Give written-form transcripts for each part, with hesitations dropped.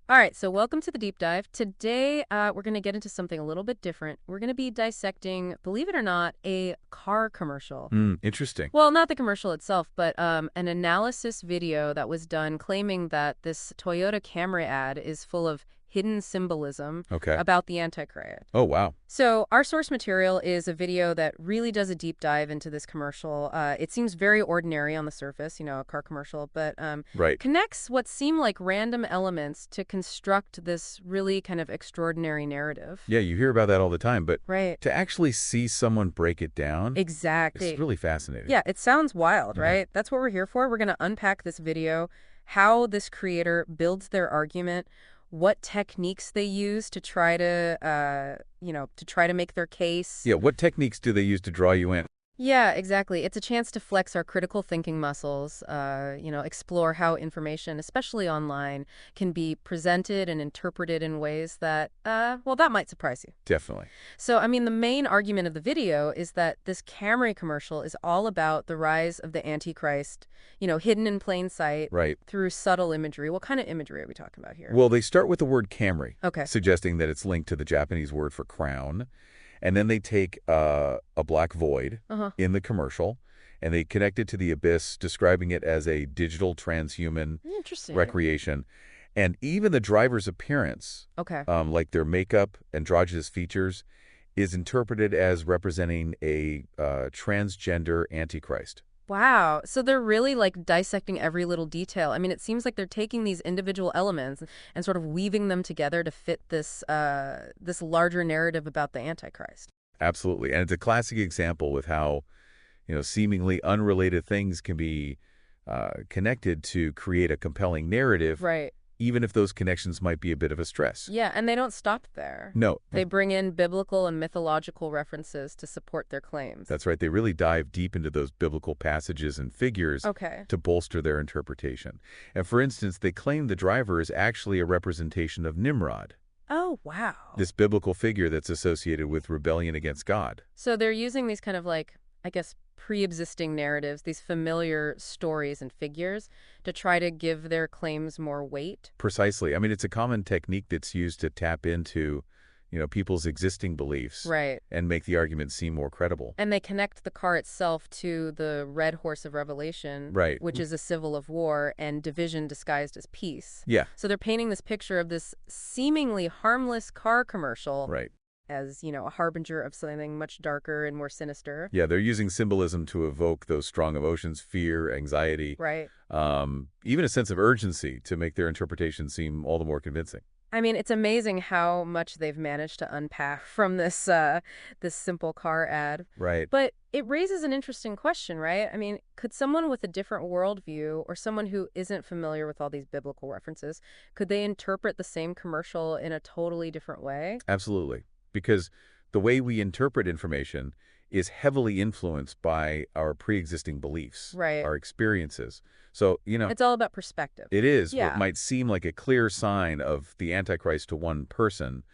All right, so welcome to the deep dive. Today, we're going to get into something a little bit different. We're going to be dissecting, believe it or not, a car commercial. Interesting. Well, not the commercial itself, but an analysis video that was done claiming that this Toyota Camry ad is full of hidden symbolism Okay. about the Antichrist. Oh, wow. So our source material is a video that really does a deep dive into this commercial. It seems very ordinary on the surface, a car commercial, but Right. connects what seem like random elements to construct this really kind of extraordinary narrative. Yeah, you hear about that all the time, but Right. to actually see someone break it down, it's Exactly. really fascinating. Yeah, it sounds wild, Yeah. right? That's what we're here for. We're going to unpack this video, how this creator builds their argument, what techniques they use to try to, make their case. Yeah, what techniques do they use to draw you in? Yeah, exactly. It's a chance to flex our critical thinking muscles, explore how information, especially online, can be presented and interpreted in ways that, that might surprise you. Definitely. So, the main argument of the video is that this Camry commercial is all about the rise of the Antichrist, hidden in plain sight Right. through subtle imagery. What kind of imagery are we talking about here? Well, they start with the word Camry, Okay. suggesting that it's linked to the Japanese word for crown. And then they take a black void Uh-huh. in the commercial, and they connect it to the abyss, describing it as a digital transhuman Interesting. recreation. And even the driver's appearance, Okay. like their makeup, androgynous features, is interpreted as representing a transgender antichrist. Wow. So they're really like dissecting every little detail. It seems like they're taking these individual elements and sort of weaving them together to fit this larger narrative about the Antichrist. Absolutely. And it's a classic example with how, seemingly unrelated things can be connected to create a compelling narrative, Right. even if those connections might be a bit of a stress. Yeah, and they don't stop there. No, They bring in biblical and mythological references to support their claims. that's right. They really dive deep into those biblical passages and figures Okay. to bolster their interpretation. And for instance, they claim the driver is actually a representation of Nimrod, Oh, wow. this biblical figure that's associated with rebellion against God. So they're using these kind of like, I guess, pre-existing narratives, these familiar stories and figures to try to give their claims more weight. Precisely. I mean, it's a common technique that's used to tap into, people's existing beliefs Right. and make the argument seem more credible. And they connect the car itself to the red horse of Revelation, Right. which is a symbol of war and division disguised as peace. Yeah. So they're painting this picture of this seemingly harmless car commercial Right. as, a harbinger of something much darker and more sinister. Yeah, they're using symbolism to evoke those strong emotions, fear, anxiety, Right. even a sense of urgency to make their interpretation seem all the more convincing. It's amazing how much they've managed to unpack from this simple car ad. Right. But it raises an interesting question, right? Could someone with a different worldview or someone who isn't familiar with all these biblical references, could they interpret the same commercial in a totally different way? Absolutely. Because the way we interpret information is heavily influenced by our pre-existing beliefs, Right. our experiences. So, It's all about perspective. it is Yeah. what might seem like a clear sign of the Antichrist to one person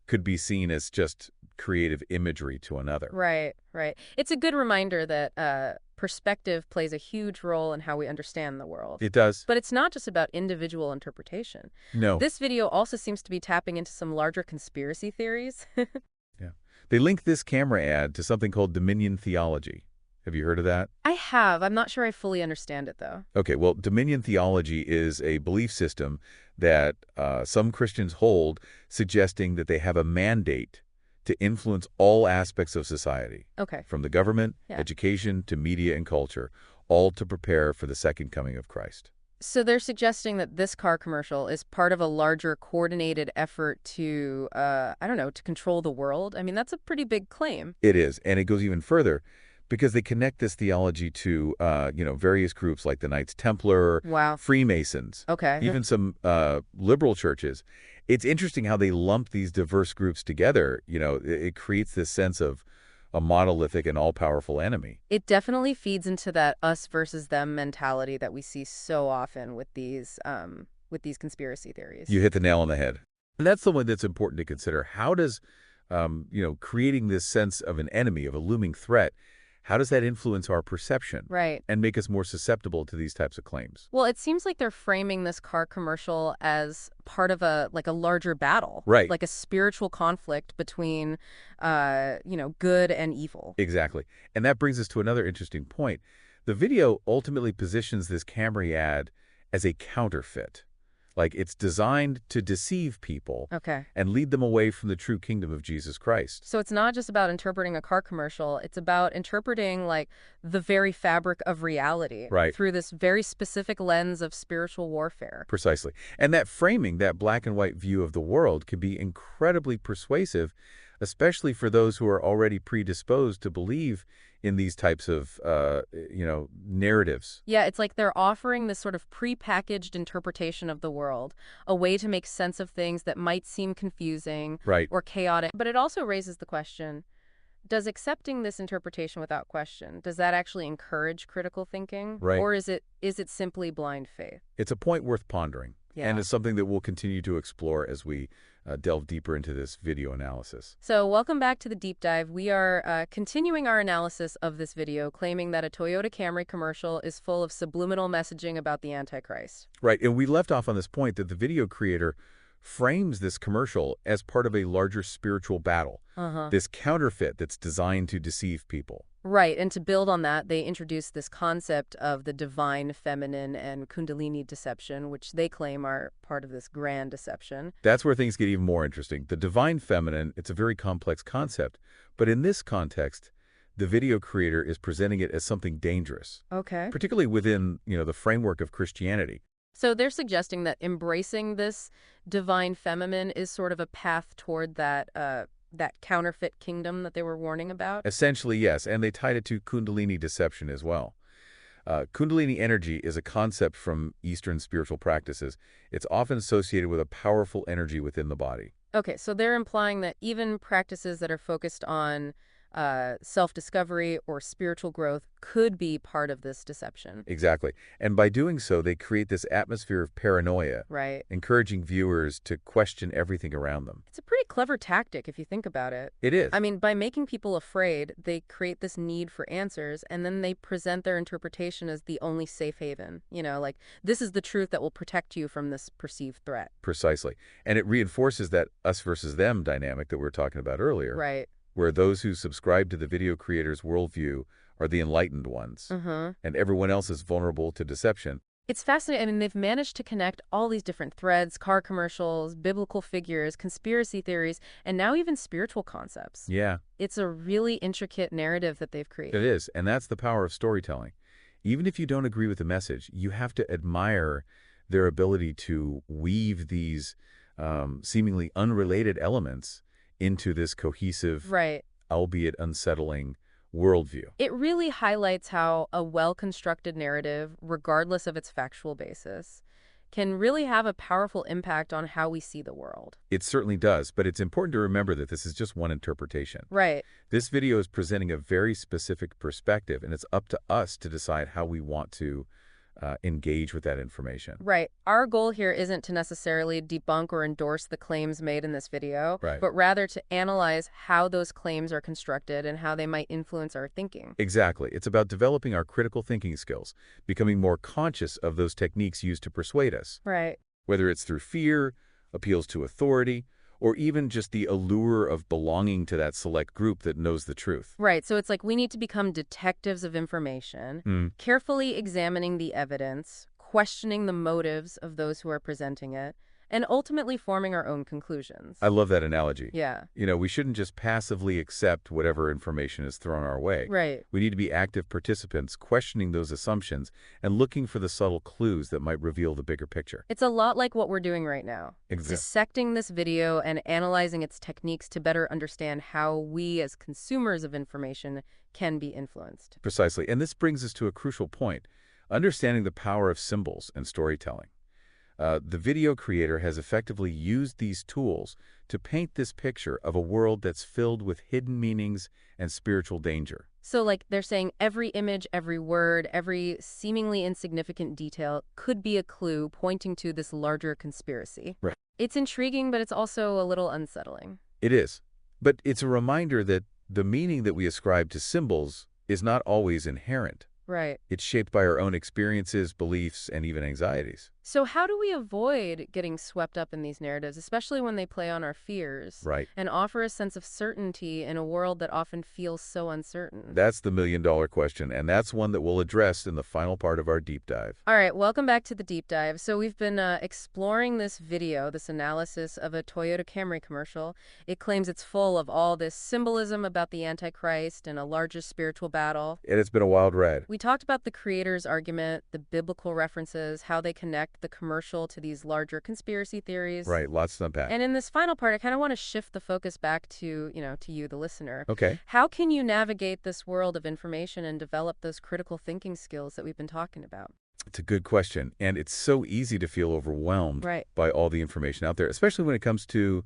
could be seen as just creative imagery to another. Right, right. It's a good reminder that perspective plays a huge role in how we understand the world. It does. But it's not just about individual interpretation. No. This video also seems to be tapping into some larger conspiracy theories. Yeah. They link this camera ad to something called Dominion theology. Have you heard of that? I have. I'm not sure I fully understand it, though. Okay, well, Dominion theology is a belief system that some Christians hold, suggesting that they have a mandate to influence all aspects of society, Okay. from the government, Yeah. education, to media and culture, all to prepare for the second coming of Christ. So they're suggesting that this car commercial is part of a larger coordinated effort to, to control the world. That's a pretty big claim. It is, and it goes even further because they connect this theology to, various groups like the Knights Templar, Wow. Freemasons, Okay. even some liberal churches. It's interesting how they lump these diverse groups together. It creates this sense of a monolithic and all-powerful enemy. It definitely feeds into that us versus them mentality that we see so often with these conspiracy theories. You hit the nail on the head. And that's the one that's important to consider. How does, creating this sense of an enemy, of a looming threat, How does that influence our perception Right. and make us more susceptible to these types of claims? Well, it seems like they're framing this car commercial as part of a larger battle, Right. like a spiritual conflict between, good and evil. Exactly. And that brings us to another interesting point. The video ultimately positions this Camry ad as a counterfeit. Like it's designed to deceive people Okay. and lead them away from the true kingdom of Jesus Christ. So it's not just about interpreting a car commercial, it's about interpreting like the very fabric of reality Right. through this very specific lens of spiritual warfare. Precisely. And that framing, that black and white view of the world, can be incredibly persuasive, especially for those who are already predisposed to believe in these types of, narratives. Yeah, it's like they're offering this sort of prepackaged interpretation of the world, a way to make sense of things that might seem confusing Right. or chaotic. But it also raises the question, does accepting this interpretation without question, does that actually encourage critical thinking? Right. Or is it simply blind faith? It's a point worth pondering, and Yeah. it's something that we'll continue to explore as we delve deeper into this video analysis. So welcome back to the deep dive. We are continuing our analysis of this video, claiming that a Toyota Camry commercial is full of subliminal messaging about the Antichrist. Right, and we left off on this point that the video creator frames this commercial as part of a larger spiritual battle, Uh-huh. this counterfeit that's designed to deceive people. Right, and to build on that, they introduced this concept of the divine feminine and kundalini deception, which they claim are part of this grand deception. That's where things get even more interesting. The divine feminine, it's a very complex concept, but in this context, the video creator is presenting it as something dangerous, Okay. particularly within, the framework of Christianity. So they're suggesting that embracing this divine feminine is sort of a path toward that counterfeit kingdom that they were warning about. Essentially, yes, and they tied it to Kundalini deception as well. Kundalini energy is a concept from Eastern spiritual practices. It's often associated with a powerful energy within the body. Okay, so they're implying that even practices that are focused on self-discovery or spiritual growth could be part of this deception. Exactly. And by doing so, they create this atmosphere of paranoia, Right. encouraging viewers to question everything around them. It's a pretty clever tactic if you think about it. It is. I mean, by making people afraid, they create this need for answers, and then they present their interpretation as the only safe haven. Like, this is the truth that will protect you from this perceived threat. Precisely. And it reinforces that us versus them dynamic that we were talking about earlier, Right. where those who subscribe to the video creator's worldview are the enlightened ones, Mm-hmm. and everyone else is vulnerable to deception. It's fascinating. I mean, they've managed to connect all these different threads, car commercials, biblical figures, conspiracy theories, and now even spiritual concepts. Yeah, It's a really intricate narrative that they've it created. is, and that's the power of storytelling. Even if you don't agree with the message, you have to admire their ability to weave these seemingly unrelated elements into this cohesive, Right. albeit unsettling, worldview. It really highlights how a well-constructed narrative, regardless of its factual basis, can really have a powerful impact on how we see the world. It certainly does, but it's important to remember that this is just one interpretation. Right. This video is presenting a very specific perspective, and it's up to us to decide how we want to engage with that information. Right. Our goal here isn't to necessarily debunk or endorse the claims made in this video, Right. but rather to analyze how those claims are constructed and how they might influence our thinking. Exactly. It's about developing our critical thinking skills, becoming more conscious of those techniques used to persuade us, Right. whether it's through fear, appeals to authority, or even just the allure of belonging to that select group that knows the truth. Right. So it's like we need to become detectives of information, Mm, carefully examining the evidence, questioning the motives of those who are presenting it, and ultimately forming our own conclusions. I love that analogy. Yeah. We shouldn't just passively accept whatever information is thrown our way. Right. We need to be active participants, questioning those assumptions and looking for the subtle clues that might reveal the bigger picture. It's a lot like what we're doing right now. Exactly. Dissecting this video and analyzing its techniques to better understand how we as consumers of information can be influenced. Precisely. And this brings us to a crucial point, understanding the power of symbols and storytelling. The video creator has effectively used these tools to paint this picture of a world that's filled with hidden meanings and spiritual danger. So like they're saying every image, every word, every seemingly insignificant detail could be a clue pointing to this larger conspiracy. Right. It's intriguing, but it's also a little unsettling. It is. But it's a reminder that the meaning that we ascribe to symbols is not always inherent. Right. It's shaped by our own experiences, beliefs, and even anxieties. So how do we avoid getting swept up in these narratives, especially when they play on our fears Right. and offer a sense of certainty in a world that often feels so uncertain? That's the million-dollar question, and that's one that we'll address in the final part of our deep dive. All right, welcome back to the deep dive. So we've been exploring this video, this analysis of a Toyota Camry commercial. It claims it's full of all this symbolism about the Antichrist and a larger spiritual battle. And it's been a wild ride. We talked about the creator's argument, the biblical references, how they connect the commercial to these larger conspiracy theories. Right, lots to unpack. And in this final part, I kind of want to shift the focus back to, to you, the listener. Okay. How can you navigate this world of information and develop those critical thinking skills that we've been talking about? It's a good question, and it's so easy to feel overwhelmed Right. by all the information out there, especially when it comes to,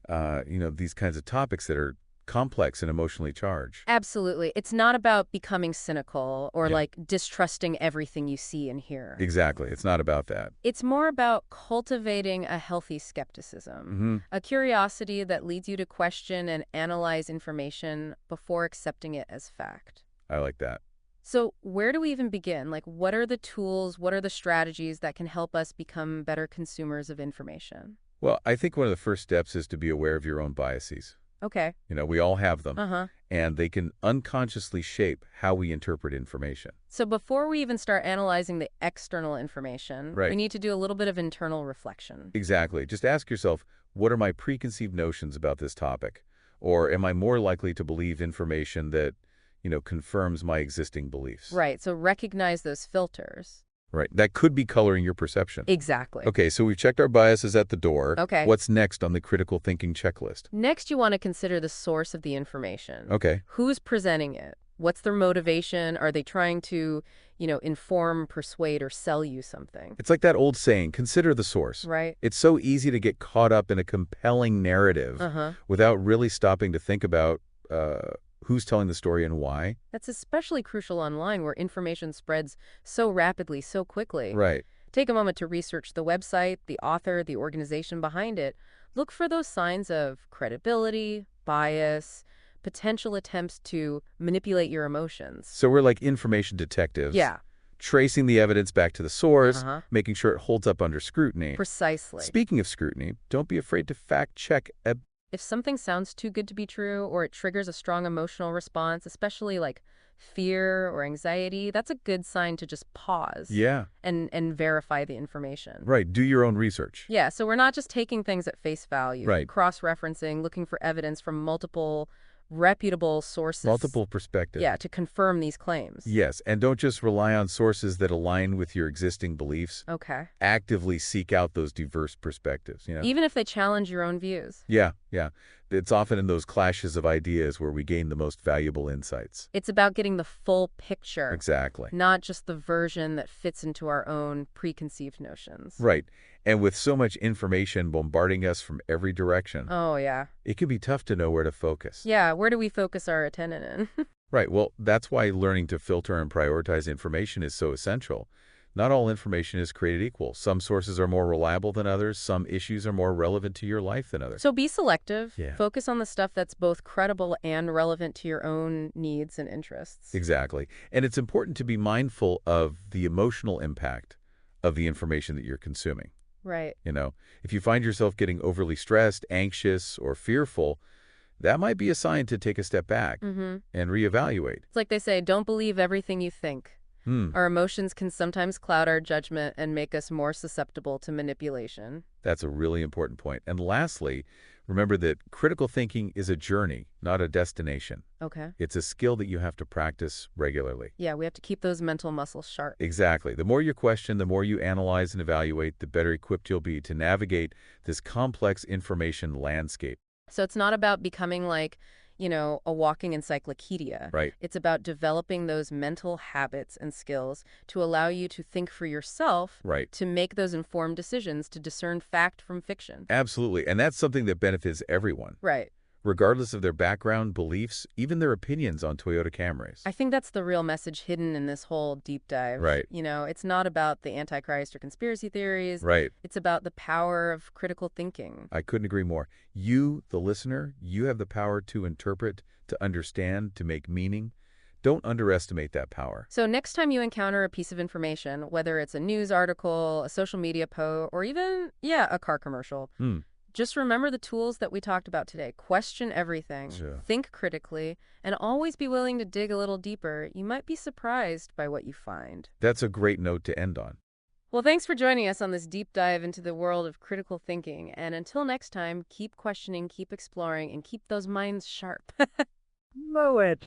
these kinds of topics that are complex and emotionally charged. Absolutely. It's not about becoming cynical or Yeah. like distrusting everything you see and hear. Exactly. It's not about that. It's more about cultivating a healthy skepticism, a curiosity that leads you to question and analyze information before accepting it as fact. I like that. So where do we even begin? Like, what are the tools, what are the strategies that can help us become better consumers of information? Well, I think one of the first steps is to be aware of your own biases. Okay. We all have them, Uh-huh. and they can unconsciously shape how we interpret information. So before we even start analyzing the external information, we Right. need to do a little bit of internal reflection. Exactly. Just ask yourself, what are my preconceived notions about this topic? Or am I more likely to believe information that, confirms my existing beliefs? Right. So recognize those filters. Right. That could be coloring your perception. Exactly. Okay, so we've checked our biases at the door. Okay. What's next on the critical thinking checklist? Next, you want to consider the source of the information. Okay. Who's presenting it? What's their motivation? Are they trying to, inform, persuade, or sell you something? It's like that old saying, consider the source. Right. It's so easy to get caught up in a compelling narrative Uh-huh. without really stopping to think about who's telling the story and why. That's especially crucial online where information spreads so rapidly, so quickly. Right. Take a moment to research the website, the author, the organization behind it. Look for those signs of credibility, bias, potential attempts to manipulate your emotions. So we're like information detectives. Yeah. Tracing the evidence back to the source, Uh-huh. making sure it holds up under scrutiny. Precisely. Speaking of scrutiny, don't be afraid to fact check. If something sounds too good to be true or it triggers a strong emotional response, especially like fear or anxiety, that's a good sign to just pause Yeah. and verify the information. Right. Do your own research. Yeah, so we're not just taking things at face value. Right. Cross-referencing, looking for evidence from multiple reputable sources. Multiple perspectives. Yeah, to confirm these claims. Yes, and don't just rely on sources that align with your existing beliefs. Okay. Actively seek out those diverse perspectives. Even if they challenge your own views. Yeah. It's often in those clashes of ideas where we gain the most valuable insights. It's about getting the full picture. Exactly. Not just the version that fits into our own preconceived notions. Right. And with so much information bombarding us from every direction, Oh, yeah. it can be tough to know where to focus. Yeah, where do we focus our attention in? Right. Well, that's why learning to filter and prioritize information is so essential. Not all information is created equal. Some sources are more reliable than others. Some issues are more relevant to your life than others. So be selective. Yeah. Focus on the stuff that's both credible and relevant to your own needs and interests. Exactly. And it's important to be mindful of the emotional impact of the information that you're consuming. Right. If you find yourself getting overly stressed, anxious, or fearful, that might be a sign to take a step back and reevaluate. It's like they say, don't believe everything you think. Our emotions can sometimes cloud our judgment and make us more susceptible to manipulation. That's a really important point. And lastly, remember that critical thinking is a journey, not a destination. Okay. It's a skill that you have to practice regularly. Yeah, we have to keep those mental muscles sharp. Exactly. The more you question, the more you analyze and evaluate, the better equipped you'll be to navigate this complex information landscape. So it's not about becoming like, a walking encyclopedia. Right. It's about developing those mental habits and skills to allow you to think for yourself, Right. to make those informed decisions, to discern fact from fiction. Absolutely. And that's something that benefits everyone, Right. regardless of their background, beliefs, even their opinions on Toyota Camrys. I think that's the real message hidden in this whole deep dive. Right. It's not about the Antichrist or conspiracy theories. Right. It's about the power of critical thinking. I couldn't agree more. You, the listener, you have the power to interpret, to understand, to make meaning, Don't underestimate that power. So next time you encounter a piece of information, whether it's a news article, a social media post, or even, yeah, a car commercial, Hmm. just remember the tools that we talked about today. Question everything, Sure. think critically, and always be willing to dig a little deeper. You might be surprised by what you find. That's a great note to end on. Well, thanks for joining us on this deep dive into the world of critical thinking. And until next time, keep questioning, keep exploring, and keep those minds sharp. Know it.